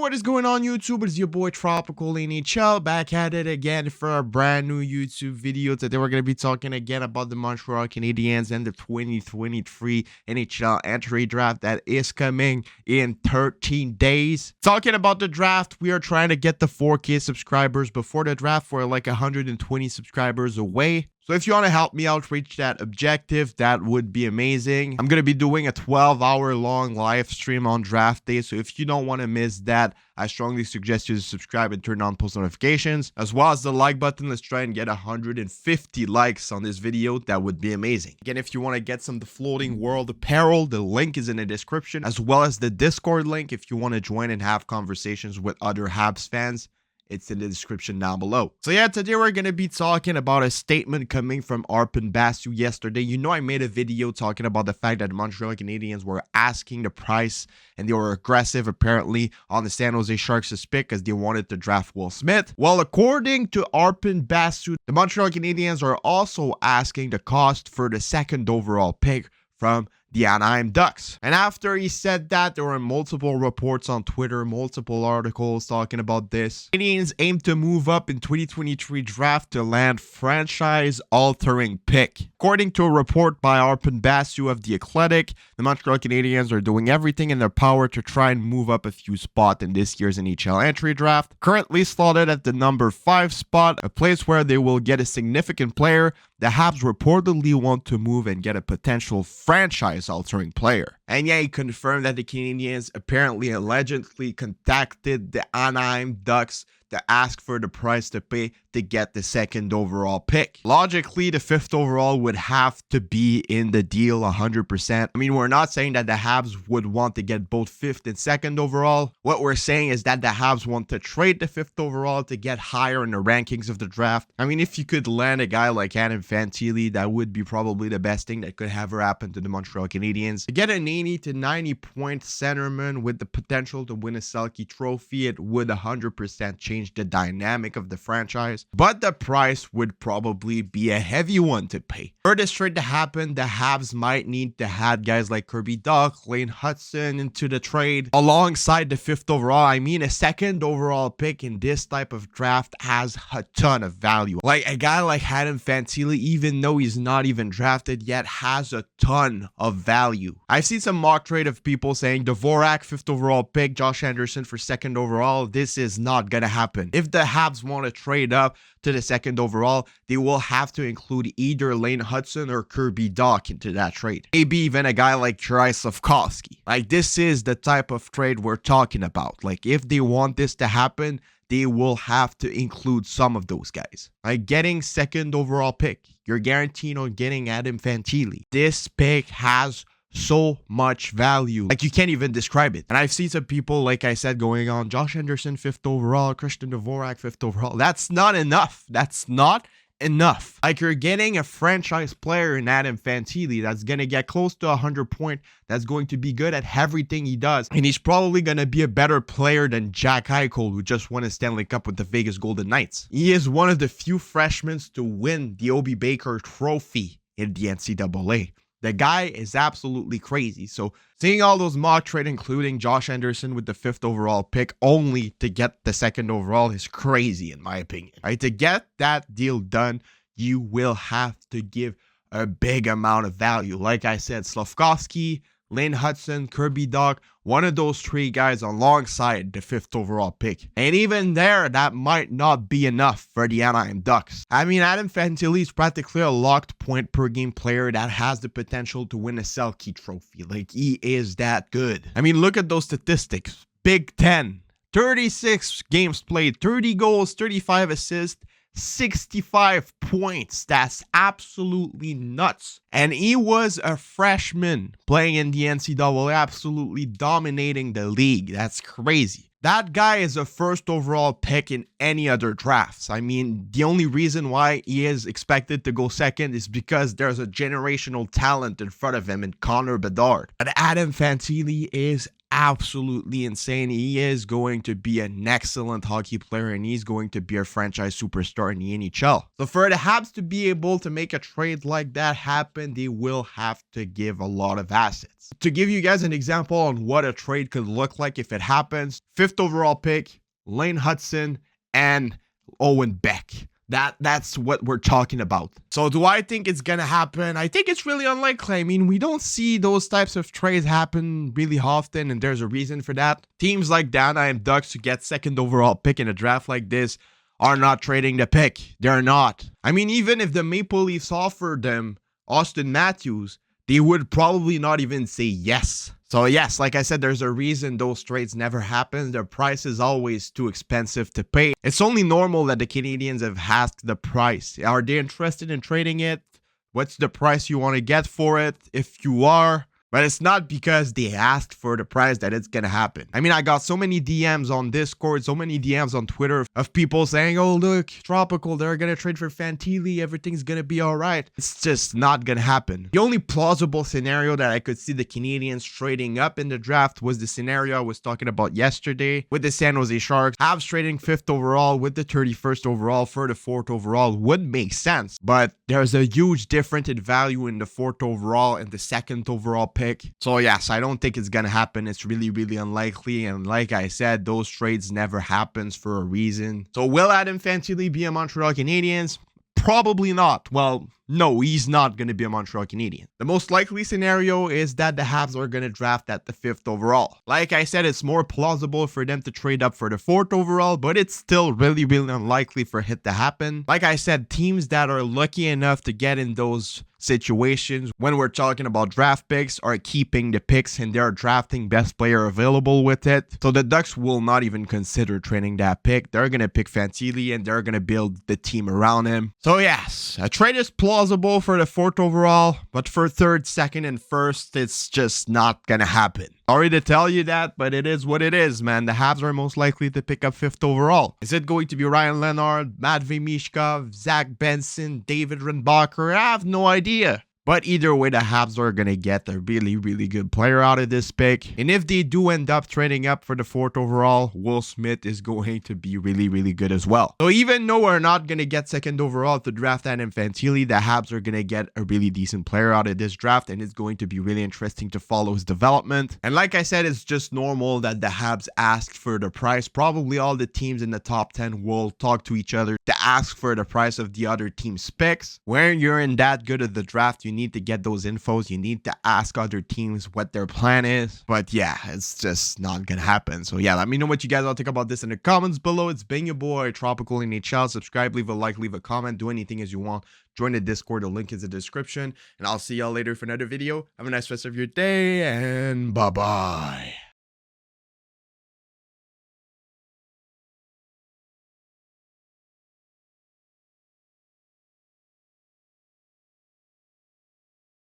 What is going on, YouTube? It's your boy Tropical NHL back at it again for a brand new YouTube video. Today we're going to be talking again about the Montreal Canadiens and the 2023 NHL entry draft that is coming in 13 days. Talking about the draft, we are trying to get the 4K subscribers before the draft. We're like 120 subscribers away. So if you want to help me out reach that objective, that would be amazing. I'm going to be doing a 12-hour long live stream on draft day. So if you don't want to miss that, I strongly suggest you to subscribe and turn on post notifications, as well as the like button. Let's try and get 150 likes on this video. That would be amazing. Again, if you want to get some The Floating World apparel, the link is in the description, as well as the Discord link if you want to join and have conversations with other Habs fans. It's in the description down below. So yeah, today we're going to be talking about a statement coming from Arpon Basu yesterday. You know, I made a video talking about the fact that the Montreal Canadiens were asking the price and they were aggressive apparently on the San Jose Sharks' pick because they wanted to draft Will Smith. Well, according to Arpon Basu, the Montreal Canadiens are also asking the cost for the second overall pick from the Anaheim Ducks. And after he said that, there were multiple reports on Twitter, multiple articles talking about this. Canadiens aim to move up in 2023 draft to land franchise-altering pick. According to a report by Arpon Basu of The Athletic, the Montreal Canadiens are doing everything in their power to try and move up a few spots in this year's NHL entry draft. Currently slotted at the number 5 spot, a place where they will get a significant player. The Habs reportedly want to move and get a potential franchise-altering player. And yeah, he confirmed that the Canadiens apparently allegedly contacted the Anaheim Ducks to ask for the price to pay to get the second overall pick. Logically, the 5th overall would have to be in the deal 100%. I mean, we're not saying that the Habs would want to get both 5th and 2nd overall. What we're saying is that the Habs want to trade the 5th overall to get higher in the rankings of the draft. I mean, if you could land a guy like Adam Fantili, that would be probably the best thing that could ever happen to the Montreal Canadiens. To get an 80 to 90 point centerman with the potential to win a Selke trophy, it would 100% change the dynamic of the franchise, but the price would probably be a heavy one to pay. For this trade to happen, the Habs might need to add guys like Kirby Dach, Lane Hudson into the trade alongside the 5th overall. I mean, a 2nd overall pick in this type of draft has a ton of value. Like a guy like Adam Fantili, even though he's not even drafted yet, has a ton of value. I've seen some mock trade of people saying Dvorak 5th overall pick, Josh Anderson for 2nd overall. This is not gonna happen. If the Habs want to trade up to the 2nd overall, they will have to include either Lane Hudson or Kirby Dach into that trade. Maybe even a guy like Slavkovsky. Like, this is the type of trade we're talking about. Like, if they want this to happen, they will have to include some of those guys. Like, getting 2nd overall pick, you're guaranteed on getting Adam Fantili. This pick has so much value, like you can't even describe it. And I've seen some people, like I said, going on Josh Anderson 5th overall, Christian Dvorak 5th overall. That's not enough. That's not enough. Like, you're getting a franchise player in Adam Fantili that's gonna get close to 100 points, that's going to be good at everything he does, and he's probably gonna be a better player than Jack Eichel, who just won a Stanley Cup with the Vegas Golden Knights. He is one of the few freshmen to win the Obi Baker Trophy in the NCAA. The guy is absolutely crazy. So seeing all those mock trade, including Josh Anderson with the 5th overall pick only to get the 2nd overall, is crazy in my opinion. Right? To get that deal done, you will have to give a big amount of value. Like I said, Slavkovsky, Lane Hudson, Kirby Dach, one of those 3 guys alongside the 5th overall pick. And even there, that might not be enough for the Anaheim Ducks. I mean, Adam Fantili is practically a locked point per game player that has the potential to win a Selke trophy. Like, he is that good. I mean, look at those statistics. Big 10, 36 games played, 30 goals, 35 assists, 65 points. That's absolutely nuts. And he was a freshman playing in the NCAA, absolutely dominating the league. That's crazy. That guy is a 1st overall pick in any other drafts. I mean, the only reason why he is expected to go 2nd is because there's a generational talent in front of him in Connor Bedard. But Adam Fantili is absolutely insane. He is going to be an excellent hockey player, and he's going to be a franchise superstar in the NHL. So for the Habs to be able to make a trade like that happen, they will have to give a lot of assets. To give you guys an example on what a trade could look like if it happens, 5th overall pick, Lane Hudson, and Owen Beck. That's what we're talking about. So do I think it's gonna happen? I think it's really unlikely. I mean, we don't see those types of trades happen really often, and there's a reason for that. Teams like the Anaheim Ducks to get 2nd overall pick in a draft like this are not trading the pick. They're not. I mean, even if the Maple Leafs offered them Austin Matthews, they would probably not even say yes. So yes, like I said, there's a reason those trades never happen. Their price is always too expensive to pay. It's only normal that the Canadiens have asked the price. Are they interested in trading it? What's the price you want to get for it? If you are. But it's not because they asked for the price that it's gonna happen. I mean, I got so many DMs on Discord, so many DMs on Twitter of people saying, oh, look, Tropical, they're gonna trade for Fantilli, everything's gonna be all right. It's just not gonna happen. The only plausible scenario that I could see the Canadiens trading up in the draft was the scenario I was talking about yesterday with the San Jose Sharks. Habs trading 5th overall with the 31st overall for the 4th overall would make sense, but there's a huge difference in value in the 4th overall and the 2nd overall pick. So yes, I don't think it's gonna happen. It's really, really unlikely. And like I said, those trades never happens for a reason. So will Adam Fantili be a Montreal Canadiens? Probably not. Well, no, he's not going to be a Montreal Canadien. The most likely scenario is that the Habs are going to draft at the 5th overall. Like I said, it's more plausible for them to trade up for the 4th overall, but it's still really, really unlikely for it to happen. Like I said, teams that are lucky enough to get in those situations when we're talking about draft picks are keeping the picks and they're drafting best player available with it. So the Ducks will not even consider trading that pick. They're going to pick Fantilli and they're going to build the team around him. So yes, a trade is plausible for the 4th overall, but for 3rd, 2nd, and 1st, it's just not going to happen. Sorry to tell you that, but it is what it is, man. The Habs are most likely to pick up 5th overall. Is it going to be Ryan Leonard, Matvei Mishkov, Zach Benson, David Rundbacher? I have no idea. But either way, the Habs are going to get a really, really good player out of this pick. And if they do end up trading up for the 4th overall, Will Smith is going to be really, really good as well. So even though we're not going to get 2nd overall to draft Adam Fantili, the Habs are going to get a really decent player out of this draft. And it's going to be really interesting to follow his development. And like I said, it's just normal that the Habs asked for the price. Probably all the teams in the top 10 will talk to each other to ask for the price of the other team's picks. When you're in that good of the draft, you need to get those infos. You need to ask other teams what their plan is. But yeah, it's just not gonna happen. So yeah, let me know what you guys all think about this in the comments below. It's been your boy Tropical NHL. Subscribe, leave a like, leave a comment, do anything as you want. Join the Discord, the link is in the description, and I'll see y'all later for another video. Have a nice rest of your day, and bye bye.